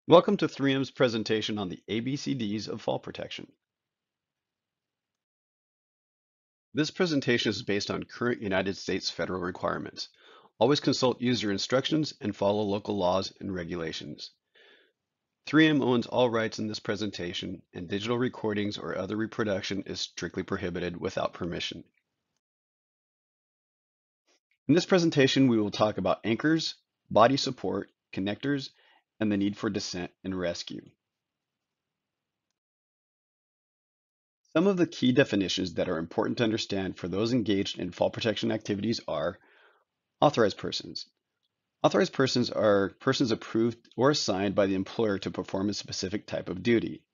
Welcome to 3M's presentation on the ABCDs of fall protection. This presentation is based on current United States federal requirements. Always consult user instructions and follow local laws and regulations. 3M owns all rights in this presentation, and digital recordings or other reproduction is strictly prohibited without permission. In this presentation, we will talk about anchors, body support, connectors, and the need for descent and rescue. Some of the key definitions that are important to understand for those engaged in fall protection activities are authorized persons. Authorized persons are persons approved or assigned by the employer to perform a specific type of duty.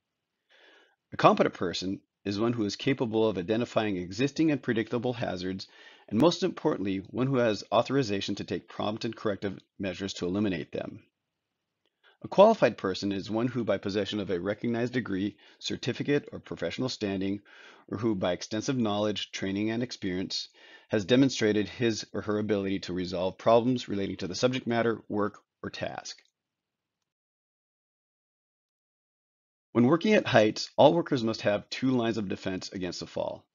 A competent person is one who is capable of identifying existing and predictable hazards, and most importantly, one who has authorization to take prompt and corrective measures to eliminate them. A qualified person is one who, by possession of a recognized degree, certificate, or professional standing, or who, by extensive knowledge, training, and experience, has demonstrated his or her ability to resolve problems relating to the subject matter, work, or task. When working at heights, all workers must have two lines of defense against a fall.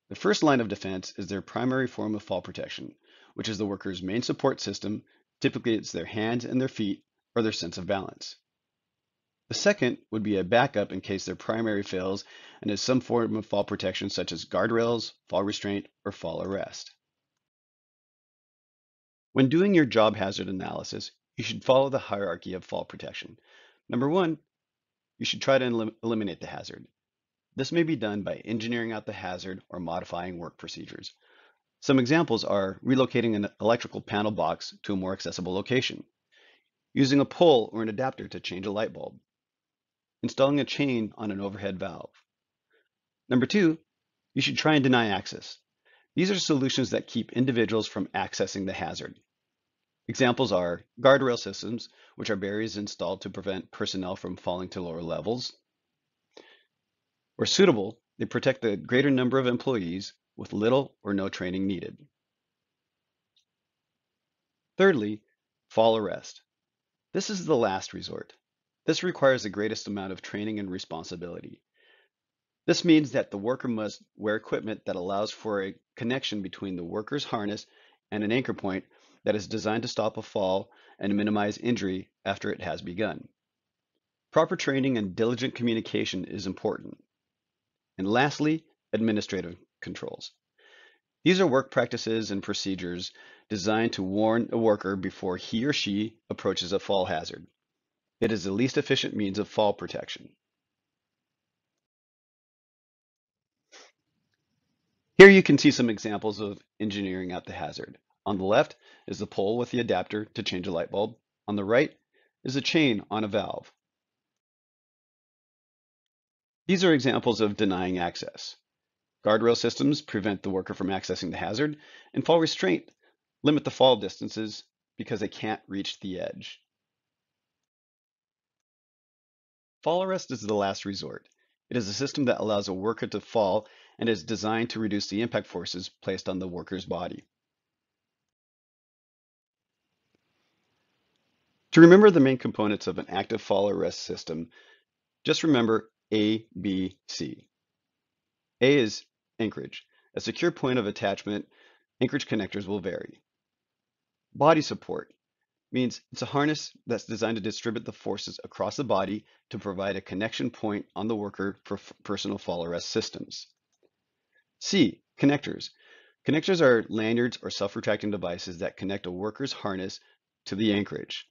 The first line of defense is their primary form of fall protection, which is the worker's main support system. Typically, it's their hands and their feet, or their sense of balance. The second would be a backup in case their primary fails and is some form of fall protection such as guardrails, fall restraint, or fall arrest. When doing your job hazard analysis, you should follow the hierarchy of fall protection. Number one, you should try to eliminate the hazard. This may be done by engineering out the hazard or modifying work procedures. Some examples are relocating an electrical panel box to a more accessible location, using a pole or an adapter to change a light bulb, installing a chain on an overhead valve. Number two, you should try and deny access. These are solutions that keep individuals from accessing the hazard. Examples are guardrail systems, which are barriers installed to prevent personnel from falling to lower levels. Where suitable, they protect the greater number of employees with little or no training needed. Thirdly, fall arrest. This is the last resort. This requires the greatest amount of training and responsibility. This means that the worker must wear equipment that allows for a connection between the worker's harness and an anchor point that is designed to stop a fall and minimize injury after it has begun. Proper training and diligent communication is important. And lastly, administrative controls. These are work practices and procedures designed to warn a worker before he or she approaches a fall hazard. It is the least efficient means of fall protection. Here you can see some examples of engineering out the hazard. On the left is the pole with the adapter to change a light bulb. On the right is a chain on a valve. These are examples of denying access. Guardrail systems prevent the worker from accessing the hazard, and fall restraint limit the fall distances because they can't reach the edge. Fall arrest is the last resort. It is a system that allows a worker to fall and is designed to reduce the impact forces placed on the worker's body. To remember the main components of an active fall arrest system, just remember A, B, C. A is anchorage. A secure point of attachment, anchorage connectors will vary. Body support means it's a harness that's designed to distribute the forces across the body to provide a connection point on the worker for personal fall arrest systems. C, connectors. Connectors are lanyards or self-retracting devices that connect a worker's harness to the anchorage.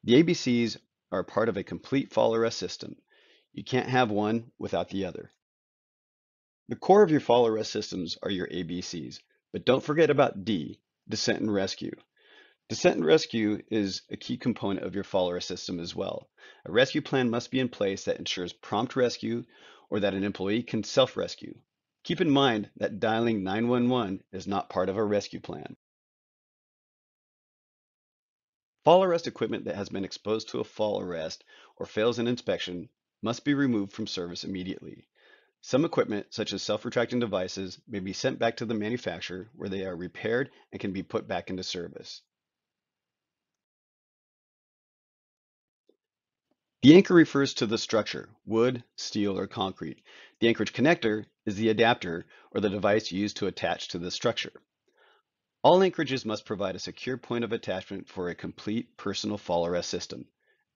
The ABCs are part of a complete fall arrest system. You can't have one without the other. The core of your fall arrest systems are your ABCs, but don't forget about D, descent and rescue. Descent and rescue is a key component of your fall arrest system as well. A rescue plan must be in place that ensures prompt rescue or that an employee can self-rescue. Keep in mind that dialing 911 is not part of a rescue plan. Fall arrest equipment that has been exposed to a fall arrest or fails an inspection must be removed from service immediately. Some equipment, such as self-retracting devices, may be sent back to the manufacturer where they are repaired and can be put back into service. The anchor refers to the structure, wood, steel, or concrete. The anchorage connector is the adapter or the device used to attach to the structure. All anchorages must provide a secure point of attachment for a complete personal fall arrest system.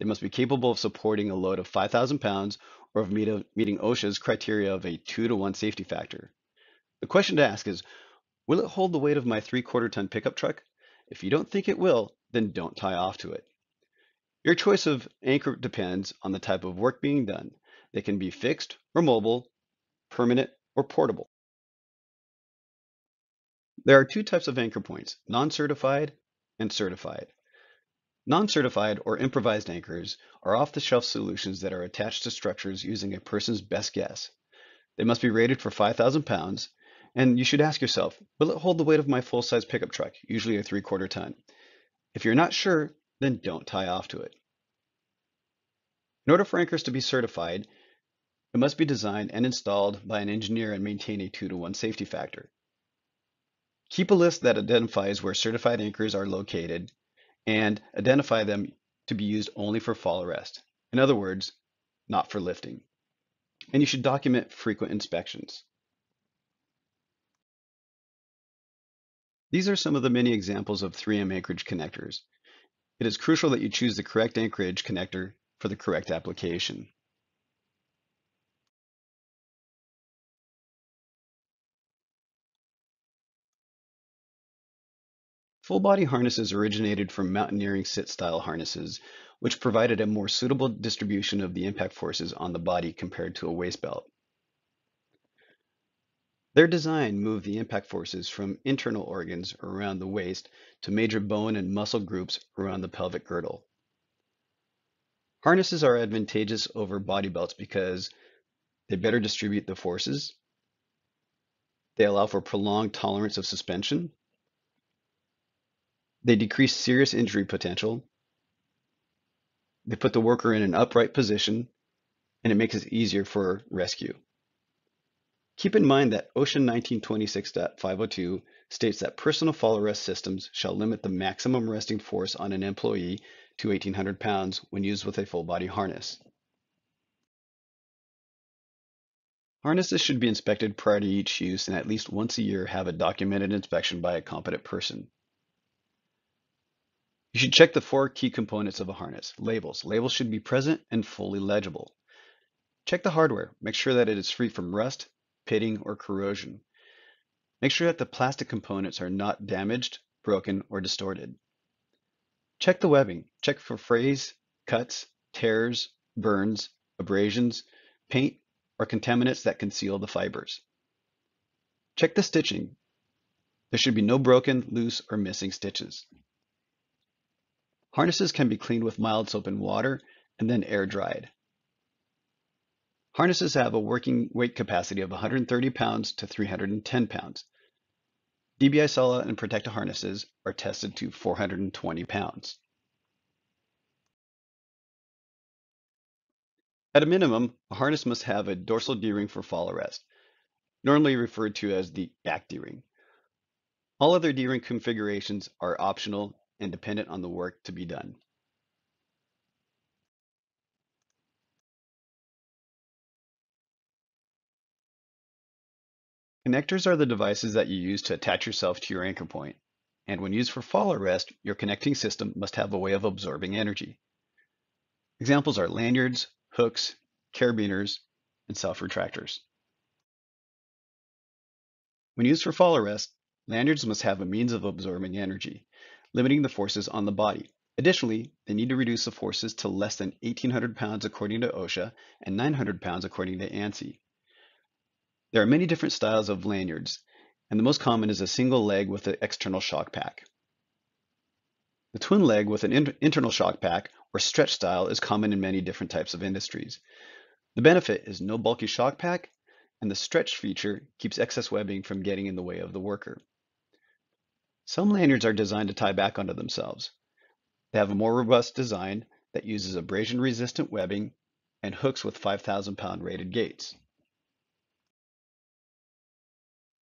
They must be capable of supporting a load of 5,000 pounds or of meeting OSHA's criteria of a 2-to-1 safety factor. The question to ask is, will it hold the weight of my 3/4 ton pickup truck? If you don't think it will, then don't tie off to it. Your choice of anchor depends on the type of work being done. They can be fixed or mobile, permanent or portable. There are two types of anchor points, non-certified and certified. Non-certified or improvised anchors are off-the-shelf solutions that are attached to structures using a person's best guess. They must be rated for 5,000 pounds, and you should ask yourself, will it hold the weight of my full-size pickup truck, usually a 3/4 ton? If you're not sure, then don't tie off to it. In order for anchors to be certified, it must be designed and installed by an engineer and maintain a 2-to-1 safety factor. Keep a list that identifies where certified anchors are located and identify them to be used only for fall arrest. In other words, not for lifting. And you should document frequent inspections. These are some of the many examples of 3M anchorage connectors. It is crucial that you choose the correct anchorage connector for the correct application. Full body harnesses originated from mountaineering sit-style harnesses, which provided a more suitable distribution of the impact forces on the body compared to a waist belt. Their design moved the impact forces from internal organs around the waist to major bone and muscle groups around the pelvic girdle. Harnesses are advantageous over body belts because they better distribute the forces, they allow for prolonged tolerance of suspension, they decrease serious injury potential, they put the worker in an upright position, and it makes it easier for rescue. Keep in mind that OSHA 1926.502 states that personal fall arrest systems shall limit the maximum resting force on an employee to 1,800 pounds when used with a full body harness. Harnesses should be inspected prior to each use and at least once a year have a documented inspection by a competent person. You should check the 4 key components of a harness. Labels. Labels should be present and fully legible. Check the hardware. Make sure that it is free from rust, pitting, or corrosion. Make sure that the plastic components are not damaged, broken, or distorted. Check the webbing. Check for frays, cuts, tears, burns, abrasions, paint, or contaminants that conceal the fibers. Check the stitching. There should be no broken, loose, or missing stitches. Harnesses can be cleaned with mild soap and water and then air dried. Harnesses have a working weight capacity of 130 pounds to 310 pounds. DBI Sala and Protecta harnesses are tested to 420 pounds. At a minimum, a harness must have a dorsal D-ring for fall arrest, normally referred to as the back D-ring. All other D-ring configurations are optional and dependent on the work to be done. Connectors are the devices that you use to attach yourself to your anchor point, and when used for fall arrest, your connecting system must have a way of absorbing energy. Examples are lanyards, hooks, carabiners, and self-retractors. When used for fall arrest, lanyards must have a means of absorbing energy, limiting the forces on the body. Additionally, they need to reduce the forces to less than 1,800 pounds according to OSHA and 900 pounds according to ANSI. There are many different styles of lanyards, and the most common is a single leg with an external shock pack. The twin leg with an internal shock pack or stretch style is common in many different types of industries. The benefit is no bulky shock pack, and the stretch feature keeps excess webbing from getting in the way of the worker. Some lanyards are designed to tie back onto themselves. They have a more robust design that uses abrasion-resistant webbing and hooks with 5,000-pound rated gates.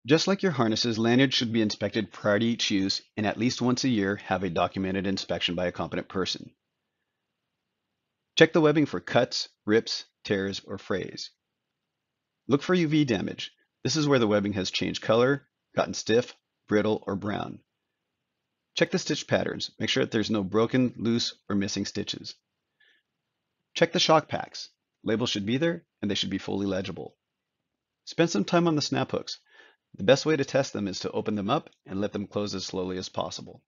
Just like your harnesses, lanyards should be inspected prior to each use and at least once a year have a documented inspection by a competent person. Check the webbing for cuts, rips, tears, or frays. Look for UV damage. This is where the webbing has changed color, gotten stiff, brittle, or brown. Check the stitch patterns. Make sure that there's no broken, loose, or missing stitches. Check the shock packs. Labels should be there, and they should be fully legible. Spend some time on the snap hooks. The best way to test them is to open them up and let them close as slowly as possible.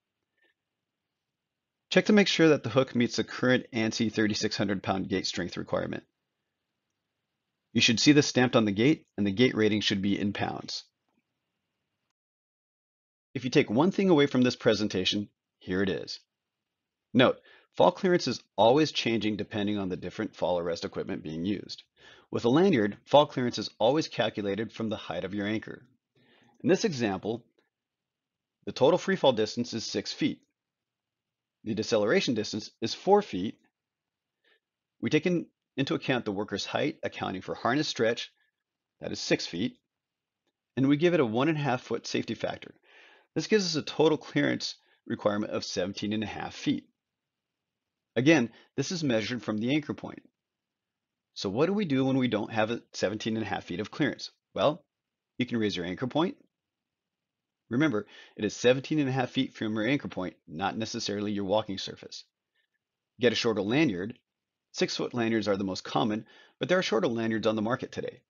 Check to make sure that the hook meets the current ANSI 3,600 pound gate strength requirement. You should see this stamped on the gate, and the gate rating should be in pounds. If you take one thing away from this presentation, here it is. Note, fall clearance is always changing depending on the different fall arrest equipment being used. With a lanyard, fall clearance is always calculated from the height of your anchor. In this example, the total free fall distance is 6 feet. The deceleration distance is 4 feet. We take into account the worker's height, accounting for harness stretch, that is 6 feet, and we give it a 1.5 foot safety factor. This gives us a total clearance requirement of 17.5 feet. Again, this is measured from the anchor point. So what do we do when we don't have 17.5 feet of clearance? Well, you can raise your anchor point. Remember, it is 17.5 feet from your anchor point, not necessarily your walking surface. Get a shorter lanyard. 6-foot lanyards are the most common, but there are shorter lanyards on the market today.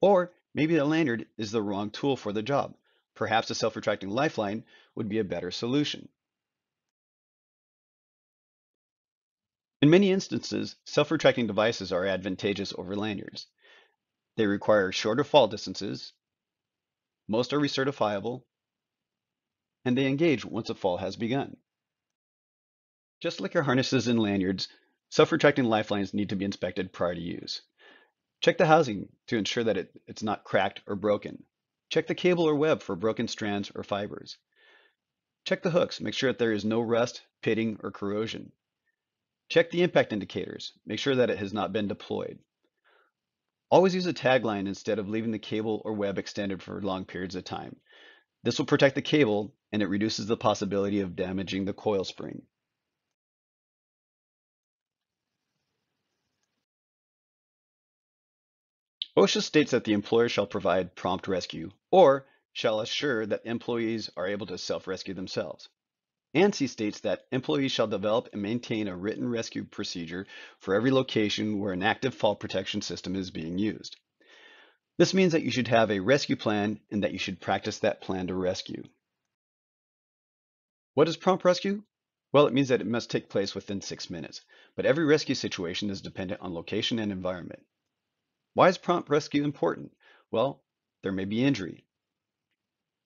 Or maybe the lanyard is the wrong tool for the job. Perhaps a self-retracting lifeline would be a better solution. In many instances, self-retracting devices are advantageous over lanyards. They require shorter fall distances, most are recertifiable, and they engage once a fall has begun. Just like your harnesses and lanyards, self-retracting lifelines need to be inspected prior to use. Check the housing to ensure that it's not cracked or broken. Check the cable or web for broken strands or fibers. Check the hooks, make sure that there is no rust, pitting, or corrosion. Check the impact indicators, make sure that it has not been deployed. Always use a tagline instead of leaving the cable or web extended for long periods of time. This will protect the cable and it reduces the possibility of damaging the coil spring. OSHA states that the employer shall provide prompt rescue or shall assure that employees are able to self-rescue themselves. ANSI states that employees shall develop and maintain a written rescue procedure for every location where an active fall protection system is being used. This means that you should have a rescue plan and that you should practice that plan to rescue. What is prompt rescue? Well, it means that it must take place within 6 minutes, but every rescue situation is dependent on location and environment. Why is prompt rescue important? Well, there may be injury.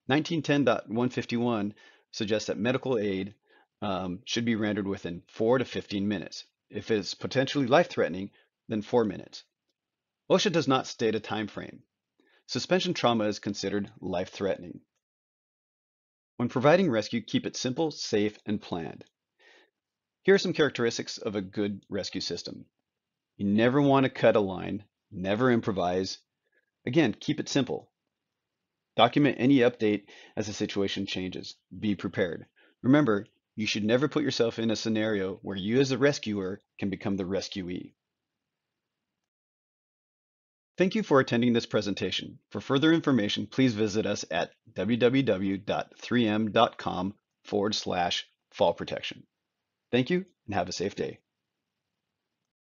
1910.151 suggests that medical aid should be rendered within 4 to 15 minutes. If it's potentially life-threatening, then 4 minutes. OSHA does not state a time frame. Suspension trauma is considered life-threatening. When providing rescue, keep it simple, safe, and planned. Here are some characteristics of a good rescue system. You never want to cut a line, never improvise. Again, keep it simple. Document any update as the situation changes. Be prepared. Remember, you should never put yourself in a scenario where you as a rescuer can become the rescuee. Thank you for attending this presentation. For further information, please visit us at www.3m.com/fall protection. Thank you and have a safe day.